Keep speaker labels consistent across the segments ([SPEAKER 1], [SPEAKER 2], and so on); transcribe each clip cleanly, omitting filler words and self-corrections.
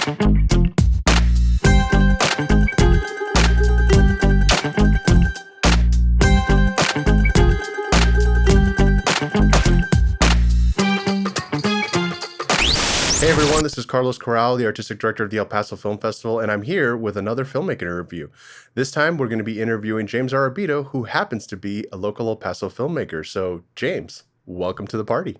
[SPEAKER 1] Hey everyone, this is Carlos Corral, the Artistic Director of the El Paso Film Festival, and I'm here with another filmmaker interview. This time we're going to be interviewing James Arrabito, who happens to be a local El Paso filmmaker. So James, welcome to the party.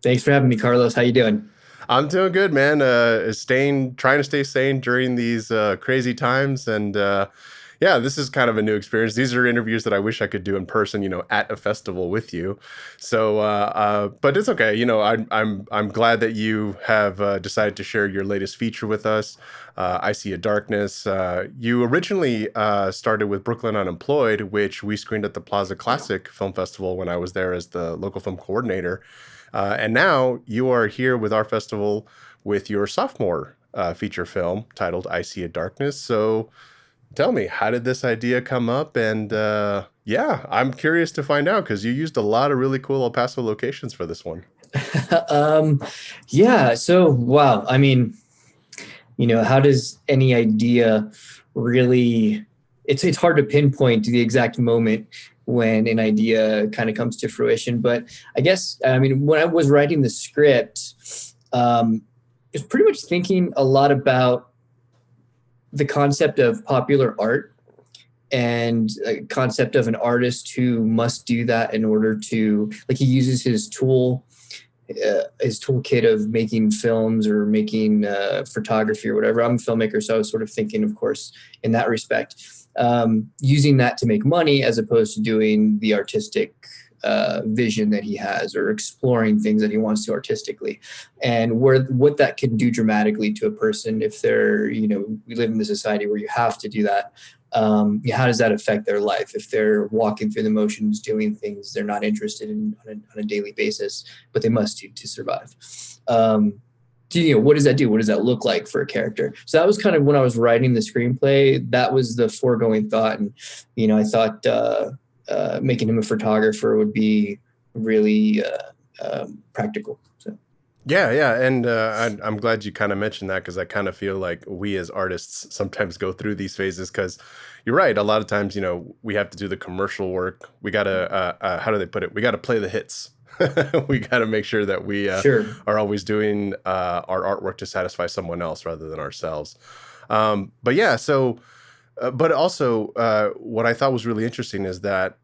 [SPEAKER 2] Thanks for having me, Carlos. How you doing?
[SPEAKER 1] I'm doing good, man. Trying to stay sane during these crazy times, and yeah, this is kind of a new experience. These are interviews that I wish I could do in person, at a festival with you. So, but it's okay. I'm glad that you have decided to share your latest feature with us. I See a Darkness. You originally started with Brooklyn Unemployed, which we screened at the Plaza Classic Film Festival when I was there as the local film coordinator. And now you are here with our festival with your sophomore feature film titled I See a Darkness. So tell me, how did this idea come up? And yeah, I'm curious to find out because you used a lot of really cool El Paso locations for this one.
[SPEAKER 2] Yeah. So, wow. I mean, how does any idea really, it's hard to pinpoint the exact moment when an idea kind of comes to fruition. But I guess, when I was writing the script, I was pretty much thinking a lot about the concept of popular art and a concept of an artist who must do that in order to, he uses his toolkit of making films or making photography or whatever. I'm a filmmaker, so I was sort of thinking, of course, in that respect, using that to make money as opposed to doing the artistic vision that he has or exploring things that he wants to artistically, and what that can do dramatically to a person if they're, we live in a society where you have to do that. How does that affect their life if they're walking through the motions, doing things they're not interested in on a daily basis, but they must do to survive? What does that do? What does that look like for a character? So that was kind of when I was writing the screenplay, that was the foregoing thought. And, I thought, making him a photographer would be really practical. So.
[SPEAKER 1] Yeah. And I'm glad you kind of mentioned that because I kind of feel like we as artists sometimes go through these phases because you're right. A lot of times, we have to do the commercial work. We got to, how do they put it? We got to play the hits. We got to make sure that we are always doing our artwork to satisfy someone else rather than ourselves. But yeah, so... but also, what I thought was really interesting is that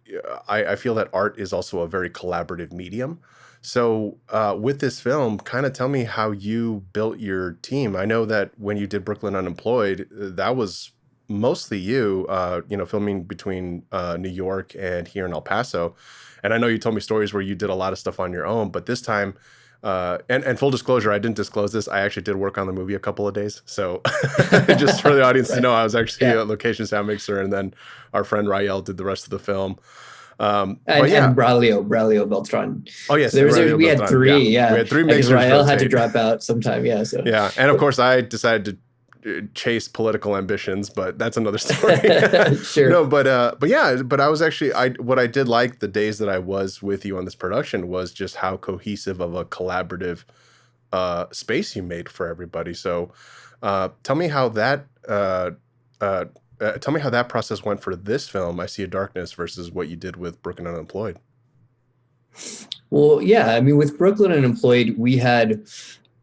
[SPEAKER 1] I feel that art is also a very collaborative medium. So with this film, kind of tell me how you built your team. I know that when you did Brooklyn Unemployed, that was mostly you, filming between New York and here in El Paso. And I know you told me stories where you did a lot of stuff on your own, but this time, and full disclosure, I didn't disclose this. I actually did work on the movie a couple of days. So just for the audience to know, I was actually a location sound mixer. And then our friend Rael did the rest of the film.
[SPEAKER 2] And Braulio Beltran.
[SPEAKER 1] Oh, yes.
[SPEAKER 2] We had three. Yeah.
[SPEAKER 1] We had three mixers.
[SPEAKER 2] Rael had to drop out sometime. Yeah. So.
[SPEAKER 1] Yeah. And of course, I decided to chase political ambitions, but that's another story.
[SPEAKER 2] Sure.
[SPEAKER 1] No, but I was actually, what I did like the days that I was with you on this production was just how cohesive of a collaborative space you made for everybody. So tell me how that process went for this film, I See a Darkness, versus what you did with Brooklyn Unemployed.
[SPEAKER 2] Well, yeah, with Brooklyn Unemployed, we had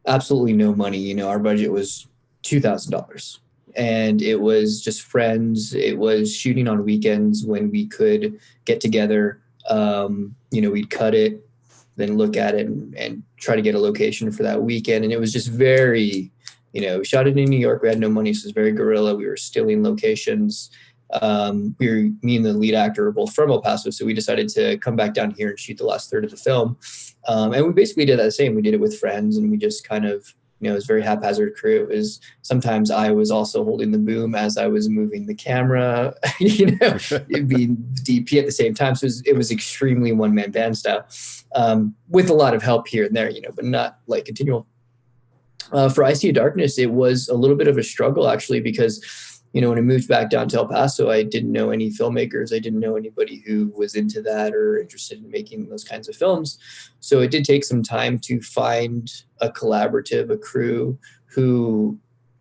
[SPEAKER 2] absolutely no money. Our budget was $2,000, and it was just friends. It was shooting on weekends when we could get together. We'd cut it, then look at it and try to get a location for that weekend. And it was just very, we shot it in New York. We had no money, so it was very guerrilla. We were stealing locations. Me and the lead actor were both from El Paso, so we decided to come back down here and shoot the last third of the film. And we basically did that the same. We did it with friends, and we just kind of, it was a very haphazard crew. It was sometimes I was also holding the boom as I was moving the camera, being DP at the same time. So it was extremely one-man band style, with a lot of help here and there, but not like continual. For I See a Darkness, it was a little bit of a struggle actually, because when I moved back down to El Paso, I didn't know any filmmakers. I didn't know anybody who was into that or interested in making those kinds of films. So it did take some time to find a collaborative, a crew who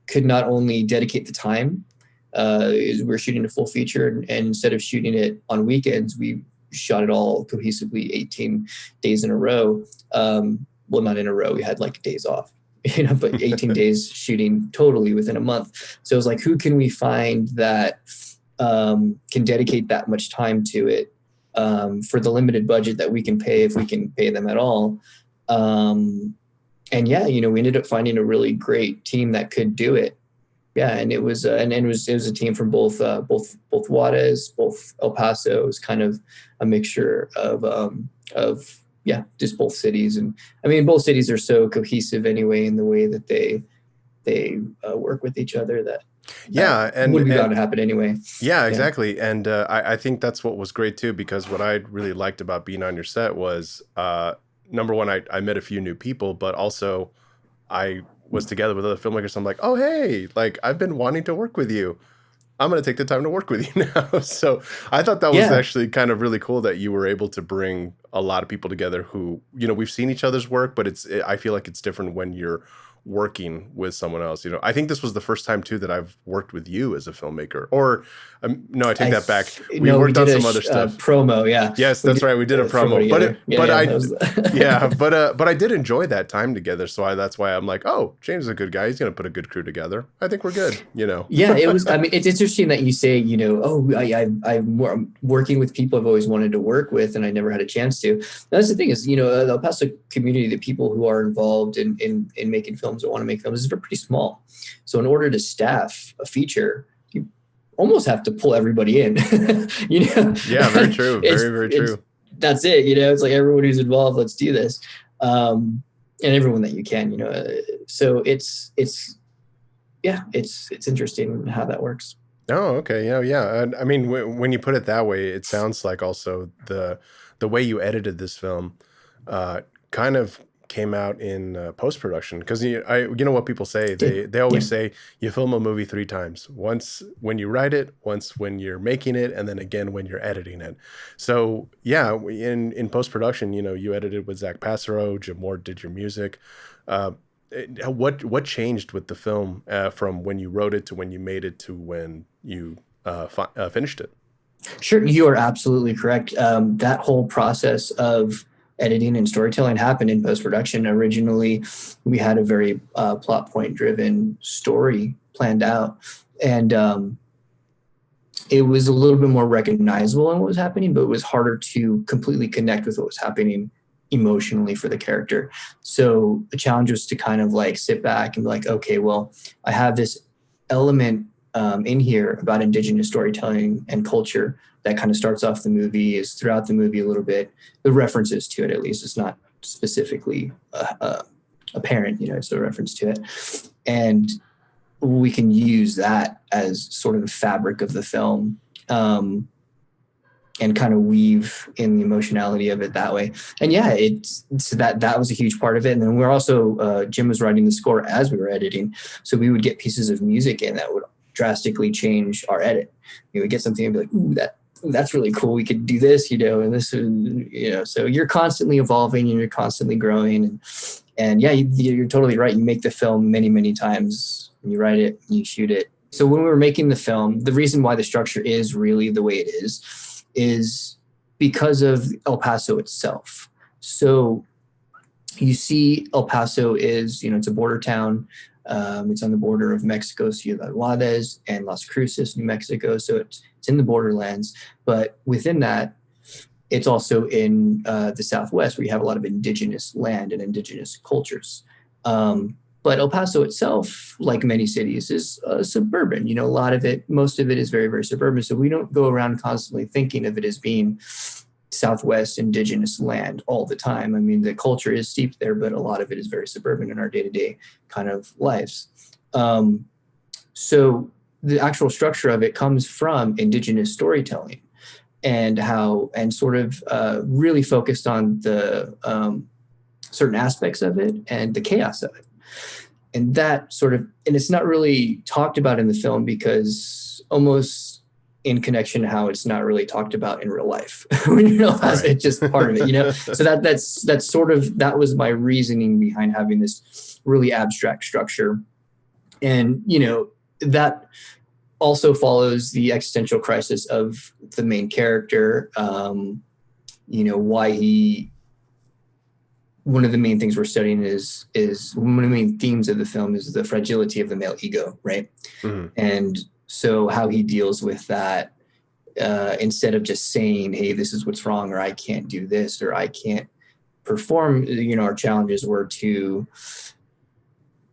[SPEAKER 2] could not only dedicate the time, we're shooting a full feature, and instead of shooting it on weekends, we shot it all cohesively 18 days in a row. Well, not in a row, we had like days off, but 18 days shooting totally within a month. So it was like, who can we find that can dedicate that much time to it for the limited budget that we can pay, if we can pay them at all. And yeah, we ended up finding a really great team that could do it. Yeah, and it was it was a team from both Juarez, both El Paso. It was kind of a mixture of just both cities. And I mean, both cities are so cohesive anyway in the way that they work with each other that
[SPEAKER 1] and
[SPEAKER 2] would be bound to happen anyway.
[SPEAKER 1] Yeah, exactly. And I think that's what was great too, because what I really liked about being on your set was number one, I met a few new people, but also I was together with other filmmakers. So I'm like, oh, hey, like I've been wanting to work with you. I'm going to take the time to work with you now. So I thought that was actually kind of really cool that you were able to bring a lot of people together who, we've seen each other's work, but I feel like it's different when you're working with someone else. I think this was the first time too that I've worked with you as a filmper. Or no, I take that back. We worked on some other stuff.
[SPEAKER 2] Promo, yeah.
[SPEAKER 1] Yes, that's right. We did a promo, but I did enjoy that time together. So that's why I'm like, oh, James is a good guy. He's going to put a good crew together. I think we're good.
[SPEAKER 2] Yeah, it was. I mean, it's interesting that you say, I'm working with people I've always wanted to work with, and I never had a chance to. That's the thing is, the El Paso community, the people who are involved in making films or want to make films is pretty small. So in order to staff a feature, you almost have to pull everybody in.
[SPEAKER 1] Yeah, very true. Very true.
[SPEAKER 2] That's it. It's like everyone who's involved, let's do this. And everyone that you can, so it's interesting how that works.
[SPEAKER 1] Oh, okay. Yeah. I mean, when you put it that way, it sounds like also the way you edited this film kind of came out in post-production, because you know what people say, they always say you film a movie 3 times: once when you write it, once when you're making it, and then again when you're editing it. So yeah, in post-production, you edited with Zach Passero, Jim Moore did your music. What changed with the film from when you wrote it to when you made it to when you finished it?
[SPEAKER 2] Sure, you are absolutely correct. That whole process of editing and storytelling happened in post-production. Originally, we had a very plot point driven story planned out, and it was a little bit more recognizable in what was happening, but it was harder to completely connect with what was happening emotionally for the character. So the challenge was to kind of like sit back and be like, okay, well, I have this element in here about Indigenous storytelling and culture that kind of starts off the movie, is throughout the movie a little bit, the references to it, at least it's not specifically apparent, it's a reference to it. And we can use that as sort of the fabric of the film, and kind of weave in the emotionality of it that way. And yeah, so that was a huge part of it. And then we're also, Jim was writing the score as we were editing. So we would get pieces of music in that would drastically change our edit. We would get something and be like, ooh, that's really cool. We could do this, and this, so you're constantly evolving and you're constantly growing. And yeah, you're totally right. You make the film many, many times, and you write it, and you shoot it. So when we were making the film, the reason why the structure is really the way it is because of El Paso itself. So you see El Paso is, it's a border town. It's on the border of Mexico, Ciudad Juarez, and Las Cruces, New Mexico. So it's in the borderlands. But within that, it's also in the Southwest, where you have a lot of indigenous land and indigenous cultures. But El Paso itself, like many cities, is suburban. A lot of it, most of it is very, very suburban. So we don't go around constantly thinking of it as being Southwest indigenous land all the time. I mean, the culture is steeped there, but a lot of it is very suburban in our day-to-day kind of lives. So the actual structure of it comes from indigenous storytelling and sort of really focused on the certain aspects of it and the chaos of it. And that sort of, and it's not really talked about in the film because almost in connection to how it's not really talked about in real life. When you realize it's just part of it, So that's sort of, that was my reasoning behind having this really abstract structure And, you know, that also follows the existential crisis of the main character. You know, why he, one of the main things we're studying is one of the main themes of the film is the fragility of the male ego, right?
[SPEAKER 1] Hmm.
[SPEAKER 2] And so how he deals with that, instead of just saying, hey, this is what's wrong, or I can't do this, or I can't perform, you know, our challenges were to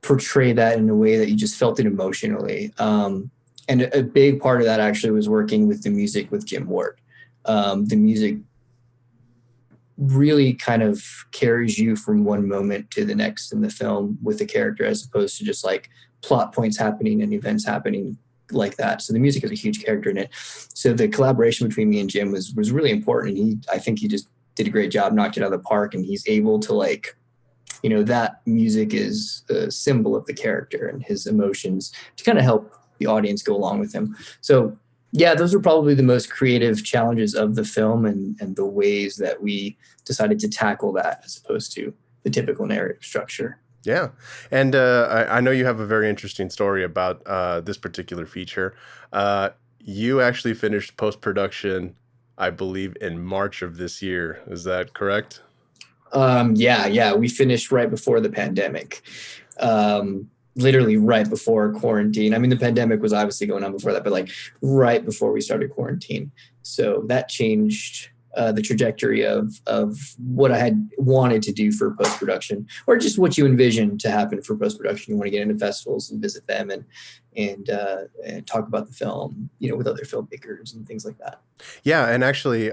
[SPEAKER 2] portray that in a way that you just felt it emotionally. And a big part of that actually was working with the music with Jim Ward. The music really kind of carries you from one moment to the next in the film with the character, as opposed to just like plot points happening and events happening like that. So the music is a huge character in it. So the collaboration between me and Jim was really important. I think he just did a great job, knocked it out of the park, and he's able to, like, you know, that music is a symbol of the character and his emotions to kind of help the audience go along with him. So yeah, those are probably the most creative challenges of the film, and the ways that we decided to tackle that as opposed to the typical narrative structure.
[SPEAKER 1] Yeah. And I know you have a very interesting story about this particular feature. You actually finished post production, I believe, in March of this year. Is that correct?
[SPEAKER 2] Yeah, we finished right before the pandemic. Literally right before quarantine. I mean, the pandemic was obviously going on before that, but like right before we started quarantine. So that changed the trajectory of what I had wanted to do for post production, or just what you envision to happen for post production. You want to get into festivals and visit them, and talk about the film, you know, with other filmmakers and things like that.
[SPEAKER 1] Yeah, and actually,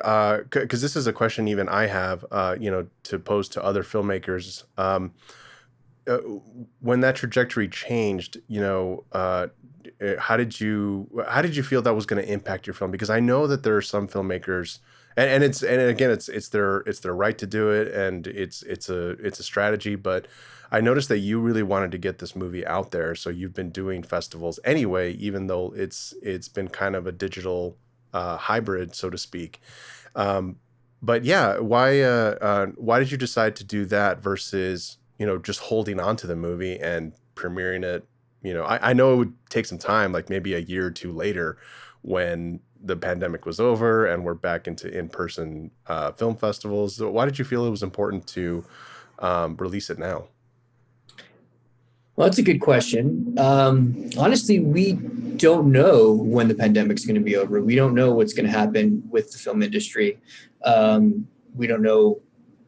[SPEAKER 1] because this is a question even I have, to pose to other filmmakers. Uh, when that trajectory changed, how did you feel that was going to impact your film? Because I know that there are some filmmakers, and again, it's their right to do it, and it's a strategy. But I noticed that you really wanted to get this movie out there, so you've been doing festivals anyway, even though it's been kind of a digital hybrid, so to speak. Um, but yeah, why did you decide to do that versus just holding on to the movie and premiering it? I know it would take some time, like maybe a year or two later, when the pandemic was over and we're back into in-person film festivals. So why did you feel it was important to release it now?
[SPEAKER 2] Well, that's a good question. Honestly, we don't know when the pandemic's going to be over. We don't know what's going to happen with the film industry. We don't know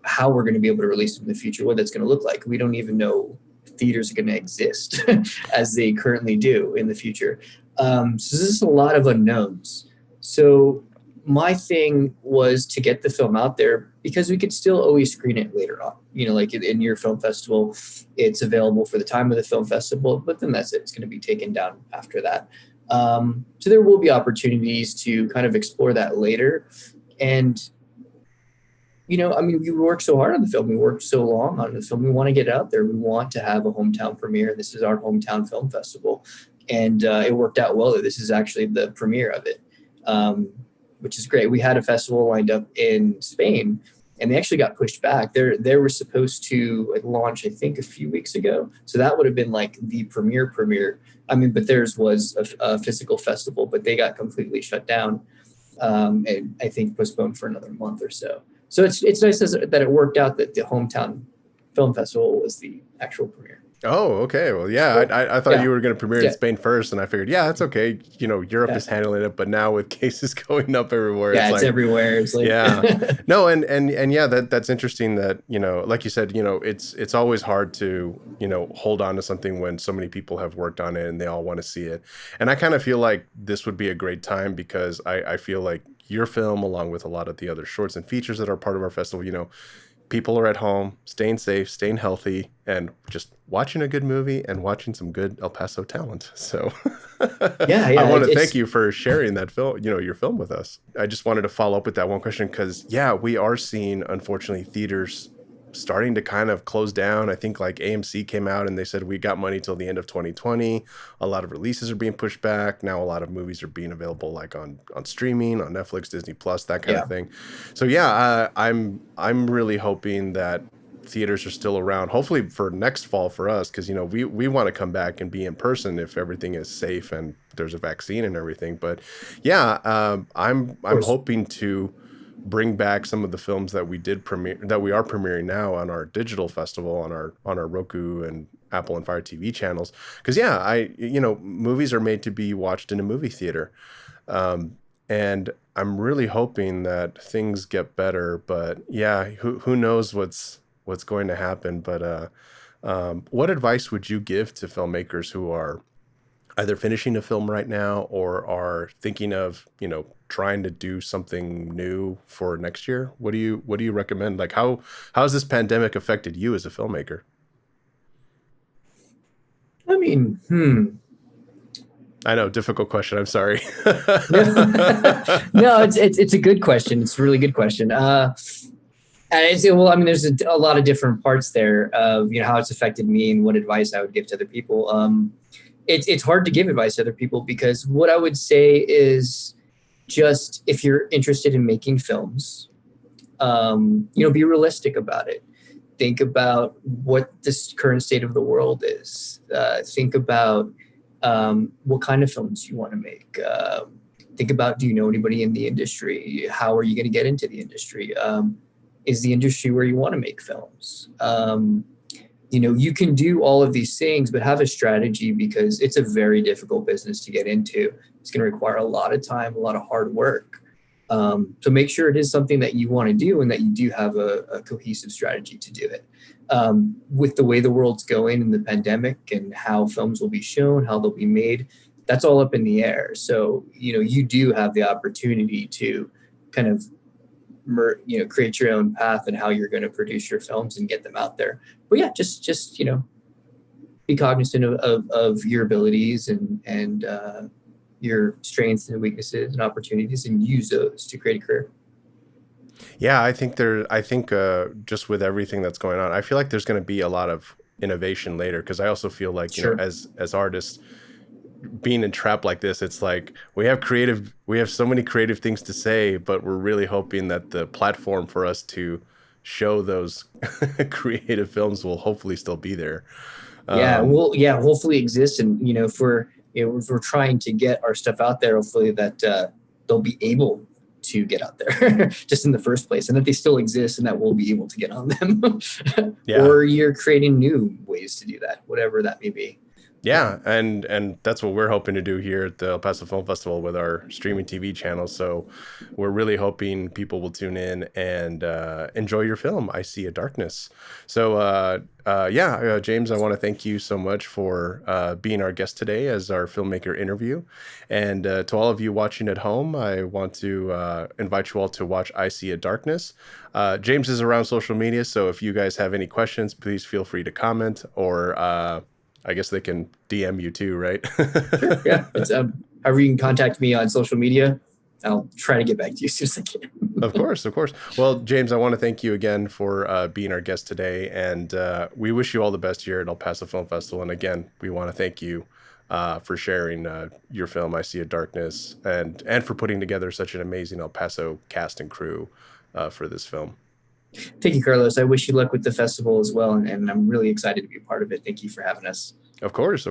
[SPEAKER 2] how we're going to be able to release it in the future, what that's going to look like. We don't even know if theaters are going to exist as they currently do in the future. So this is a lot of unknowns. So my thing was to get the film out there because we could still always screen it later on. You know, like in your film festival, it's available for the time of the film festival, but then that's it. It's going to be taken down after that. So there will be opportunities to kind of explore that later. And, you know, I mean, we worked so hard on the film. We worked so long on the film. We want to get it out there. We want to have a hometown premiere. This is our hometown film festival. And it worked out well that this is actually the premiere of it. Which is great. We had a festival lined up in Spain, and they actually got pushed back. They were supposed to launch, I think, a few weeks ago. So that would have been like the premiere. I mean, but theirs was a physical festival, but they got completely shut down, and I think postponed for another month or so. So it's nice that it worked out that the hometown film festival was the actual premiere.
[SPEAKER 1] Oh, okay. Well, yeah, I thought
[SPEAKER 2] Yeah,
[SPEAKER 1] you were going to premiere in
[SPEAKER 2] yeah,
[SPEAKER 1] Spain first, and I figured, yeah, that's okay. Europe
[SPEAKER 2] yeah,
[SPEAKER 1] is handling it, but now with cases going up everywhere, it's
[SPEAKER 2] yeah. It's
[SPEAKER 1] like,
[SPEAKER 2] everywhere. It's like,
[SPEAKER 1] yeah, no, and yeah, that's interesting that, like you said, it's always hard to, hold on to something when so many people have worked on it and they all want to see it. And I kind of feel like this would be a great time because I feel like your film, along with a lot of the other shorts and features that are part of our festival, people are at home, staying safe, staying healthy, and just watching a good movie and watching some good El Paso talent. So
[SPEAKER 2] yeah,
[SPEAKER 1] I
[SPEAKER 2] yeah.
[SPEAKER 1] want to thank
[SPEAKER 2] It's
[SPEAKER 1] you for sharing that film, your film with us. I just wanted to follow up with that one question because, yeah, we are seeing, unfortunately, theaters starting to kind of close down. I think like AMC came out and they said we got money till the end of 2020. A lot of releases are being pushed back. Now a lot of movies are being available like on streaming, on Netflix, Disney Plus, that kind
[SPEAKER 2] yeah.
[SPEAKER 1] of thing. So yeah, I'm really hoping that theaters are still around, hopefully for next fall for us, because we want to come back and be in person if everything is safe and there's a vaccine and everything. But yeah, I'm hoping to bring back some of the films that we are premiering now on our digital festival on our Roku and Apple and Fire TV channels, because movies are made to be watched in a movie theater. And I'm really hoping that things get better, but yeah, who knows what's going to happen. But what advice would you give to filmmakers who are either finishing a film right now or are thinking of, trying to do something new for next year? What do you recommend? Like how has this pandemic affected you as a filmmaker?
[SPEAKER 2] I mean,
[SPEAKER 1] I know, difficult question. I'm sorry.
[SPEAKER 2] No, it's a good question. It's a really good question. And well, I mean, there's a lot of different parts there of how it's affected me and what advice I would give to other people. It's hard to give advice to other people, because what I would say is, just if you're interested in making films, be realistic about it. Think about what this current state of the world is. Think about what kind of films you want to make. Think about, do you know anybody in the industry? How are you going to get into the industry? Is the industry where you want to make films? You can do all of these things, but have a strategy, because it's a very difficult business to get into. It's going to require a lot of time, a lot of hard work. So make sure it is something that you want to do and that you do have a cohesive strategy to do it. With the way the world's going and the pandemic and how films will be shown, how they'll be made, that's all up in the air. So, you do have the opportunity to kind of, create your own path and how you're going to produce your films and get them out there. But yeah, just be cognizant of your abilities and your strengths and weaknesses and opportunities, and use those to create a career.
[SPEAKER 1] Yeah, I think just with everything that's going on, I feel like there's going to be a lot of innovation later, because I also feel like,
[SPEAKER 2] Sure.
[SPEAKER 1] As artists being entrapped like this, it's like we have so many creative things to say, but we're really hoping that the platform for us to show those creative films will hopefully still be there.
[SPEAKER 2] Hopefully exist. And, if we're trying to get our stuff out there, hopefully that they'll be able to get out there just in the first place, and that they still exist and that we'll be able to get on them.
[SPEAKER 1] Yeah.
[SPEAKER 2] Or you're creating new ways to do that, whatever that may be.
[SPEAKER 1] Yeah, and that's what we're hoping to do here at the El Paso Film Festival with our streaming TV channel. So we're really hoping people will tune in and enjoy your film, I See a Darkness. So James, I want to thank you so much for being our guest today as our filmmaker interview. And to all of you watching at home, I want to invite you all to watch I See a Darkness. James is around social media, so if you guys have any questions, please feel free to comment, or I guess they can DM you too, right?
[SPEAKER 2] Sure, yeah. It's however you can contact me on social media. I'll try to get back to you as soon as I can.
[SPEAKER 1] Of course. Well, James, I want to thank you again for being our guest today, and we wish you all the best here at El Paso Film Festival. And again, we want to thank you for sharing your film, I See a Darkness, and for putting together such an amazing El Paso cast and crew for this film.
[SPEAKER 2] Thank you, Carlos. I wish you luck with the festival as well, and I'm really excited to be a part of it. Thank you for having us.
[SPEAKER 1] Of course.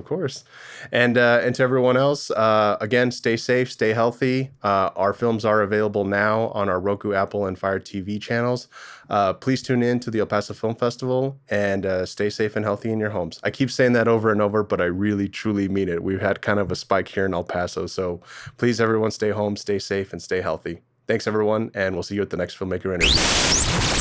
[SPEAKER 1] And to everyone else, again, stay safe, stay healthy. Our films are available now on our Roku, Apple, and Fire TV channels. Please tune in to the El Paso Film Festival, and stay safe and healthy in your homes. I keep saying that over and over, but I really, truly mean it. We've had kind of a spike here in El Paso, so please, everyone, stay home, stay safe, and stay healthy. Thanks, everyone, and we'll see you at the next Filmmaker interview.